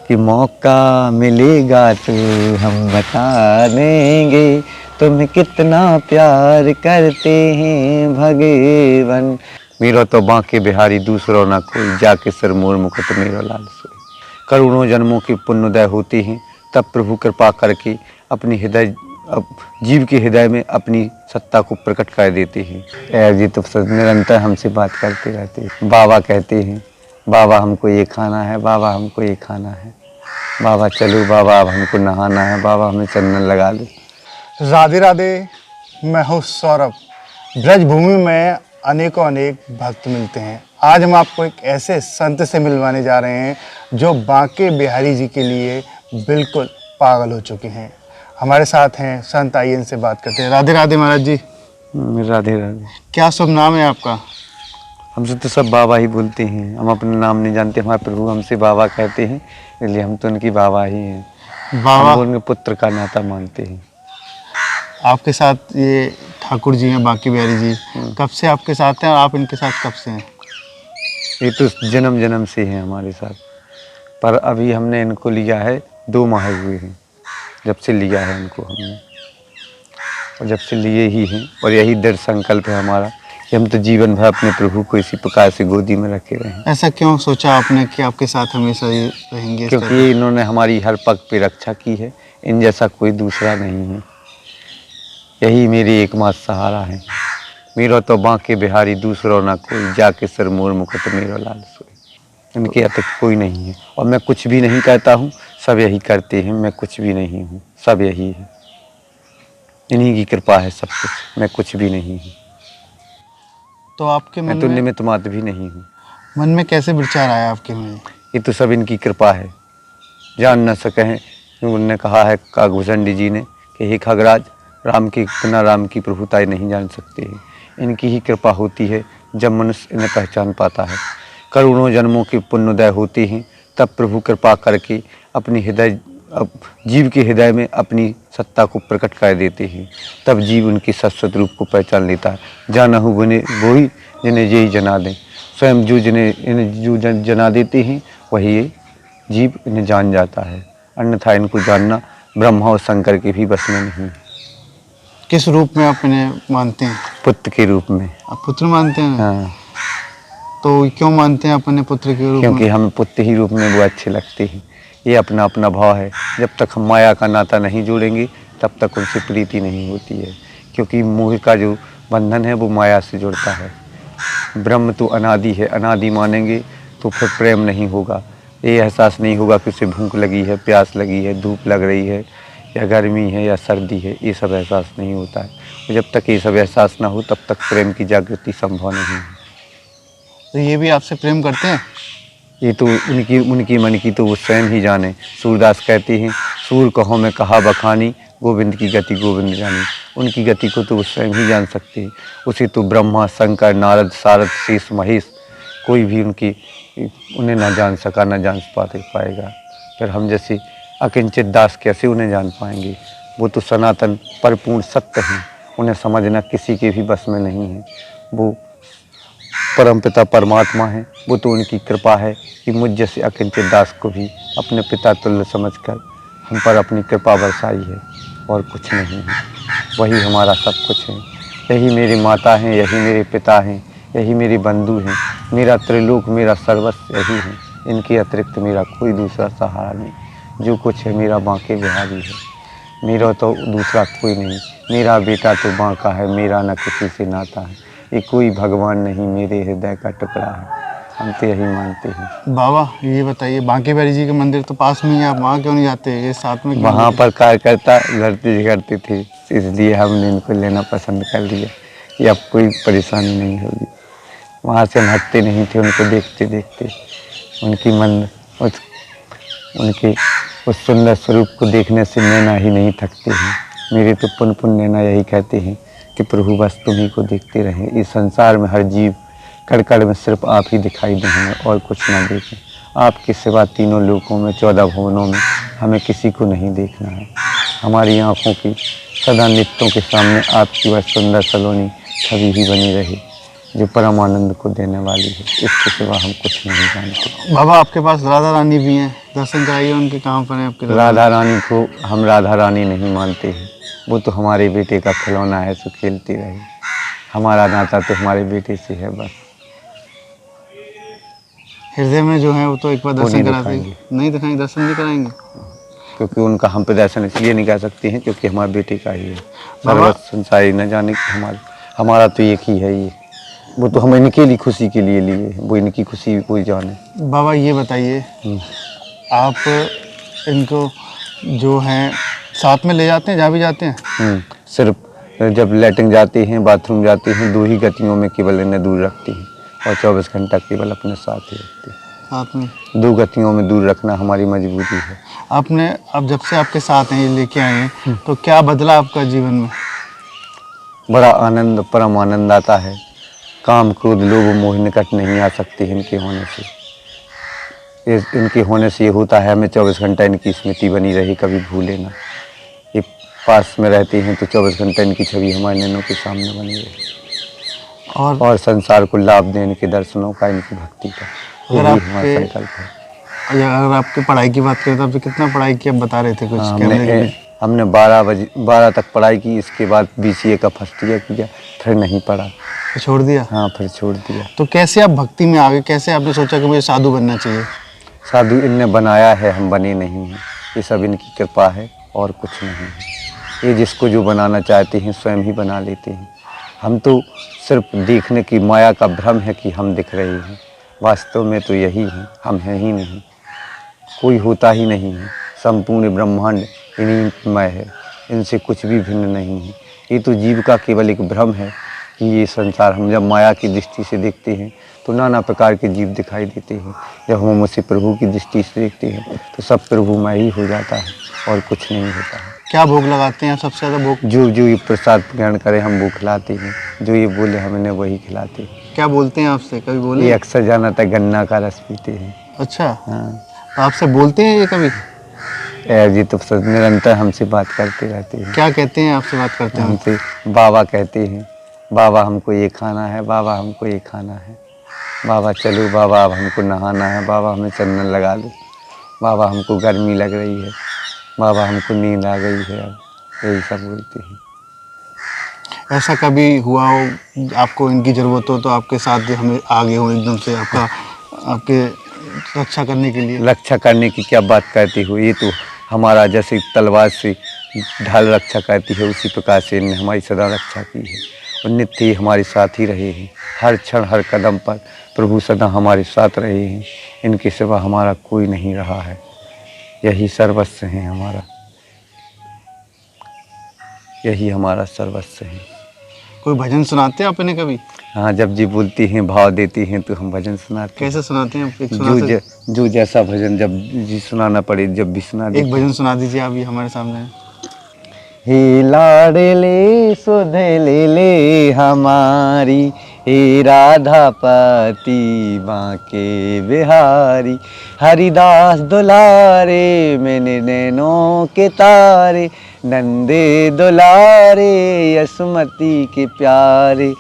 कि मौका मिलेगा तो हम बता देंगे तुम्हें कितना प्यार करते हैं भगवन। मेरो तो बांके बिहारी दूसरो ना कोई, जाके सिर मोर मुकुट मेरो लाल सोई। करोड़ों जन्मों की पुण्योदय होती हैं, तब प्रभु कृपा करके अपनी जीव के हृदय में अपनी सत्ता को प्रकट कर देते हैं। यार जी तो निरंतर हमसे बात करते रहते हैं। बाबा कहते हैं, बाबा हमको ये खाना है, बाबा हमको ये खाना है, बाबा चलो, बाबा अब हमको नहाना है, बाबा हमें चंदन लगा दे। राधे राधे, मैं हूँ सौरभ। ब्रजभूमि में अनेकों अनेक भक्त मिलते हैं। आज हम आपको एक ऐसे संत से मिलवाने जा रहे हैं जो बांके बिहारी जी के लिए बिल्कुल पागल हो चुके हैं। हमारे साथ हैं संत, आइए इनसे बात करते हैं। राधे राधे महाराज जी। राधे राधे। क्या शुभ नाम है आपका? हमसे तो सब बाबा ही बोलते हैं, हम अपना नाम नहीं जानते। हमारे प्रभु हमसे बाबा कहते हैं, इसलिए हम तो उनकी बाबा ही हैं। बाबा, हम उनके पुत्र का नाता मानते हैं। आपके साथ ये ठाकुर जी हैं, बांके बिहारी जी, कब से आपके साथ हैं और आप इनके साथ कब से हैं? ये तो जन्म जन्म से हैं हमारे साथ, पर अभी हमने इनको लिया है 2 माह हुए हैं जब से लिया है इनको हमने, और जब से लिए ही हैं। और यही दृढ़ संकल्प है हमारा कि हम तो जीवन भर अपने प्रभु को इसी प्रकार से गोदी में रखे रहें। ऐसा क्यों सोचा आपने कि आपके साथ हमेशा ये रहेंगे? क्योंकि इन्होंने हमारी हर पग पे रक्षा की है, इन जैसा कोई दूसरा नहीं है। यही मेरी एकमात्र सहारा है। मेरो तो बांके बिहारी दूसरो ना कोई, जाके सिर मोर मुकुट मेरो लाल सोई। इनके अतिरिक्त कोई नहीं है, और मैं कुछ भी नहीं कहता हूँ, सब यही करते हैं। मैं कुछ भी नहीं हूँ, सब यही है। इन्हीं की कृपा है सब कुछ, मैं कुछ भी नहीं हूँ। तो आपके मैं तो निमित्त मात्र भी नहीं हूँ। मन में कैसे विचार आया आपके में? ये तो सब इनकी कृपा है, जान न सके हैं। उन्होंने कहा है कागभूषण जी ने कि हे खगराज, राम की बिना राम की प्रभुताई नहीं जान सकते हैं। इनकी ही कृपा होती है जब मनुष्य इन्हें पहचान पाता है। करोड़ों जन्मों की पुण्योदय होती हैं, तब प्रभु कृपा करके अपनी जीव के हृदय में अपनी सत्ता को प्रकट कर देते हैं। तब जीव उनके सत्सत रूप को पहचान लेता है। जानहु बने वही जिन्हें यही जना दें। स्वयं जो जना देते हैं वही ये जीव इन्हें जान जाता है, अन्यथा इनको जानना ब्रह्मा और शंकर के भी बस में नहीं। किस रूप में आप इन्हें मानते हैं? पुत्र के रूप में। आप पुत्र मानते हैं? हाँ। तो क्यों मानते हैं अपने पुत्र के रूप में? क्योंकि हमें पुत्र ही रूप में वो अच्छे लगते हैं। ये अपना अपना भाव है। जब तक हम माया का नाता नहीं जोड़ेंगे तब तक उनसे प्रीति नहीं होती है, क्योंकि मोह का जो बंधन है वो माया से जुड़ता है। ब्रह्म तो अनादि है, अनादि मानेंगे तो फिर प्रेम नहीं होगा। ये एहसास नहीं होगा कि उसे भूख लगी है, प्यास लगी है, धूप लग रही है, या गर्मी है या सर्दी है, ये सब एहसास नहीं होता है। जब तक ये सब एहसास ना हो तब तक प्रेम की जागृति संभव नहीं है। तो ये भी आपसे प्रेम करते हैं? ये तो उनकी मन की तो वो स्वयं ही जाने। सूरदास कहते हैं, सूर कहो में कहा बखानी, गोविंद की गति गोविंद जानी। उनकी गति को तो वो स्वयं ही जान सकते हैं। उसे तो ब्रह्मा, शंकर, नारद, सारद, शेष, महेश कोई भी उन्हें ना जान सका, ना जान पाएगा। फिर हम जैसे अकिंचित दास कैसे उन्हें जान पाएंगे? वो तो सनातन परिपूर्ण सत्य हैं, उन्हें समझना किसी के भी बस में नहीं है। वो परमपिता परमात्मा है। वो तो उनकी कृपा है कि मुझ जैसे अकिंचित दास को भी अपने पिता तुल्य समझकर हम पर अपनी कृपा बरसाई है, और कुछ नहीं है। वही हमारा सब कुछ है। यही मेरी माता हैं, यही मेरे पिता हैं, यही मेरे बंधु हैं। मेरा त्रिलोक, मेरा सर्वस्व यही है। इनके अतिरिक्त मेरा कोई दूसरा सहारा नहीं। जो कुछ है मेरा बांके बिहारी है। मेरा तो दूसरा कोई नहीं। मेरा बेटा तो बांका है, मेरा न किसी से नाता है। ये कोई भगवान नहीं, मेरे हृदय का टुकड़ा है। हम तो यही मानते हैं। बाबा ये बताइए, बांके बिहारी जी के मंदिर तो पास में ही है, आप वहाँ क्यों नहीं जाते? ये साथ में क्यों? वहाँ पर कार्यकर्ता लड़ते झगड़ते थे, इसलिए हमने इनको लेना पसंद कर लिया कि अब कोई परेशानी नहीं होगी। वहाँ से हम हटते नहीं थे, उनको देखते देखते। उनके उस सुंदर स्वरूप को देखने से नैना ही नहीं थकते हैं। मेरे तो पुन पुन नैना यही कहते हैं कि प्रभु बस तुम्ही को देखते रहें। इस संसार में हर जीव कण कण में सिर्फ आप ही दिखाई दें हमें, और कुछ ना देखें। आपके सिवा तीनों लोकों में, 14 भुवनों में हमें किसी को नहीं देखना है। हमारी आँखों की सदा नित्यों के सामने आपकी वह सुंदर सलोनी छवि ही बनी रहे। जो परम आनंद को देने वाली है। इसके सिवा हम कुछ नहीं जानते। बाबा आपके पास राधा रानी भी हैं, दर्शन कराइए उनके। कहाँ पर हैं आपके राधा रानी को हम राधा रानी नहीं मानते हैं। वो तो हमारे बेटे का खिलौना है, सो खेलती रहे। हमारा नाता तो हमारे बेटे से है बस। हृदय में जो है वो तो एक बार वो दर्शन नहीं कराते हैं। दिखाएंगे। नहीं दिखाएंगे, दर्शन नहीं कराएंगे। क्योंकि उनका हम पे दर्शन इसलिए नहीं कर सकते हैं क्योंकि हमारे बेटे का ही है। बाबा- सर्वस्व संसारी न जाने कि हमारा तो एक ही है ये। वो तो हम इनके लिए खुशी के लिए लिए हैं। वो इनकी खुशी कोई जाने। बाबा ये बताइए, आप इनको जो हैं साथ में ले जाते हैं, जहाँ भी जाते हैं? सिर्फ जब लेटरिन जाते हैं, बाथरूम जाते हैं, 2 ही गतियों में केवल इन्हें दूर रखती हैं और 24 घंटा केवल अपने साथ ही रखती हैं। साथ में 2 गतियों में दूर रखना हमारी मजबूरी है। आपने अब जब से आपके साथ हैं, ये लेके आए हैं, तो क्या बदला आपका जीवन में? बड़ा आनंद, परम आनंद आता है। काम क्रोध लोभ मोह निकट नहीं आ सकते इनके होने से। इनके होने से ये होता है हमें 24 घंटा इनकी स्मृति बनी रही, कभी भूले ना। ये पास में रहते हैं तो 24 घंटा इनकी छवि हमारे नैनों के सामने बनी रही और संसार को लाभ दें इनके दर्शनों का, इनकी भक्ति का। अगर यही हमारा आपके- संकल्प है। अगर आपकी पढ़ाई की बात करें तो आपने कितना पढ़ाई की, आप बता रहे थे कुछ कैमरे के बीच। हमने 12 तक पढ़ाई की। इसके बाद BCA का फर्स्ट ईयर किया, फिर नहीं पढ़ा। तो छोड़ दिया? हाँ, फिर छोड़ दिया। तो कैसे आप भक्ति में आ गए? कैसे आपने सोचा कि मुझे साधु बनना चाहिए? साधु इनने बनाया है, हम बने नहीं हैं। ये सब इनकी कृपा है और कुछ नहीं है। ये जिसको जो बनाना चाहते हैं स्वयं ही बना लेते हैं। हम तो सिर्फ देखने की माया का भ्रम है कि हम दिख रहे हैं। वास्तव में तो यही है, हम हैं ही नहीं। कोई होता ही नहीं है। संपूर्ण ब्रह्मांड इन्हीं मय है, इनसे कुछ भी भिन्न नहीं है। ये तो जीव का केवल एक भ्रम है कि ये संसार, हम जब माया की दृष्टि से देखते हैं तो नाना प्रकार के जीव दिखाई देते हैं। जब हम उसे प्रभु की दृष्टि से देखते हैं तो सब प्रभुमय ही हो जाता है और कुछ नहीं होता है। क्या भोग लगाते हैं सबसे ज़्यादा? भोग जो ये प्रसाद ग्रहण करे हम वो खिलाते हैं। जो ये बोले हम इन्हें वही खिलाते हैं। क्या बोलते हैं आपसे? कभी ये बोले? अक्सर जाना था गन्ना का रस पीते हैं। अच्छा, हाँ, तो आपसे बोलते हैं ये कभी? जी तो निरंतर हमसे बात करते रहते हैं। क्या कहते हैं? आपसे बात करते हैं? हमसे बाबा कहते हैं, बाबा हमको ये खाना है, बाबा हमको ये खाना है, बाबा चलो, बाबा अब हमको नहाना है, बाबा हमें चंदन लगा दो, बाबा हमको गर्मी लग रही है, बाबा हमको नींद आ गई है। अब यही सब बोलते हैं। ऐसा कभी हुआ हो आपको इनकी ज़रूरत हो तो आपके साथ हमें आगे हो एकदम से आपके रक्षा करने के लिए? रक्षा करने की क्या बात करती हो? ये तो हमारा जैसे तलवार से ढाल रक्षा करती है उसी प्रकार से इन्होंने हमारी सदा रक्षा की है और नित्य ही हमारे साथ ही रहे हैं। हर क्षण हर कदम पर प्रभु सदा हमारे साथ रहे हैं। इनके सिवा हमारा कोई नहीं रहा है। यही सर्वस्व है हमारा, यही हमारा सर्वस्व है। कोई भजन सुनाते हैं आप इन्हें कभी? हाँ, जब जी बोलती हैं, भाव देती हैं तो हम भजन सुनाते हैं। कैसे सुनाते हैं? एक सुना जो जैसा भजन जब जी सुनाना पड़े जब भी सुना एक भजन सुना दीजिए आप, ये हमारे सामने है। हे लाडले सुधे ले हमारी, हे राधापति बांके बिहारी, हरिदास दुलारे मैंने नैनों के तारे, नंदे दुलारे यशमती के प्यारे,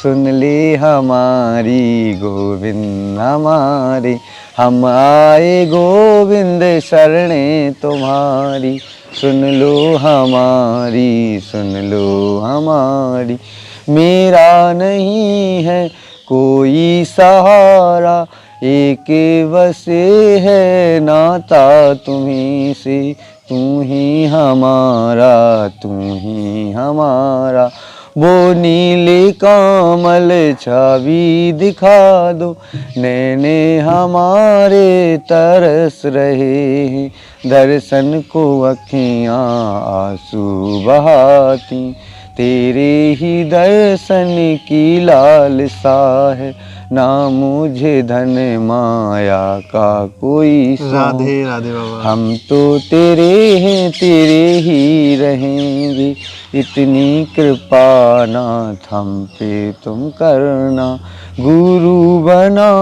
सुन ले हमारी गोविंद हमारे, हम आए गोविंद शरणे तुम्हारी, सुन लो हमारी, सुन लो हमारी। मेरा नहीं है कोई सहारा, एक बसे है नाता तुम्हीं से, तू ही हमारा, तू ही हमारा। वो नीले कमल छवि दिखा दो, नैने हमारे तरस रहे हैं, दर्शन को अखियाँ आंसू बहाती, तेरे ही दर्शन की लालसा है, ना मुझे धन माया का कोई शौक। राधे राधे बाबा। हम तो तेरे हैं, तेरे ही रहेंगे, इतनी कृपा नाथ हम पे तुम करना, गुरु बना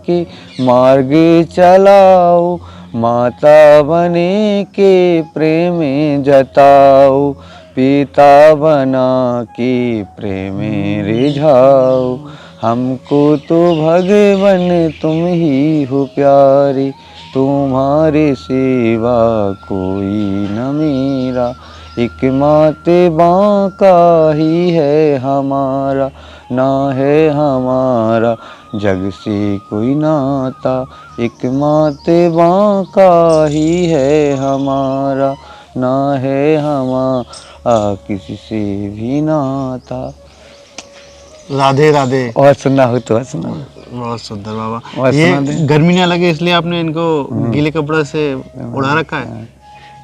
के मार्ग चलाओ, माता बने के प्रेम जताओ, पिता बना के प्रेम रिझाओ, हमको तो भगवन तुम ही हो प्यारे, तुम्हारे सिवा कोई न मेरा, एक माते बांका ही है हमारा, ना है हमारा जग से कोई नाता, एक माते बांका ही है हमारा, ना है हमारा किसी से भी नाता। राधे राधे। और सुनना हो तो सुना। बहुत सुंदर बाबा। और ये सुना दे। गर्मी ना लगे इसलिए आपने इनको गीले कपड़े से उड़ा रखा है।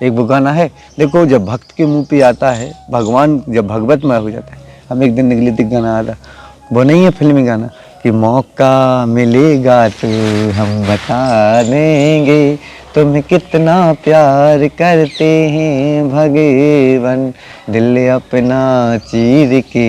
एक वो गाना है, देखो जब भक्त के मुंह पे आता है, भगवान जब भगवतमय हो जाता है। हम एक दिन निकले थे, गाना आता, वो नहीं है फिल्मी गाना कि मौका मिलेगा तो हम बता देंगे तुम्हें कितना प्यार करते हैं भगवान, दिल अपना चीर के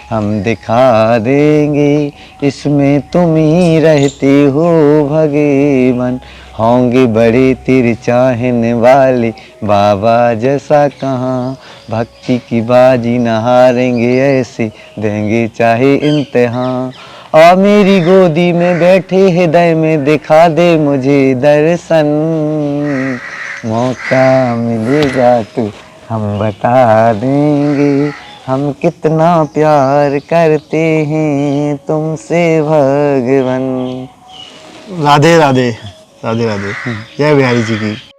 हम दिखा देंगे, इसमें तुम ही रहते हो भगवान, होंगे बड़े तेरे चाहने वाले बाबा जैसा कहाँ, भक्ति की बाजी न हारेंगे ऐसे देंगे चाहे इम्तिहान, आ मेरी गोदी में बैठे हृदय में दिखा दे मुझे दर्शन, मौका मिलेगा तो हम बता देंगे हम कितना प्यार करते हैं तुमसे भगवन। राधे राधे। राधे राधे। जय बिहारी जी की।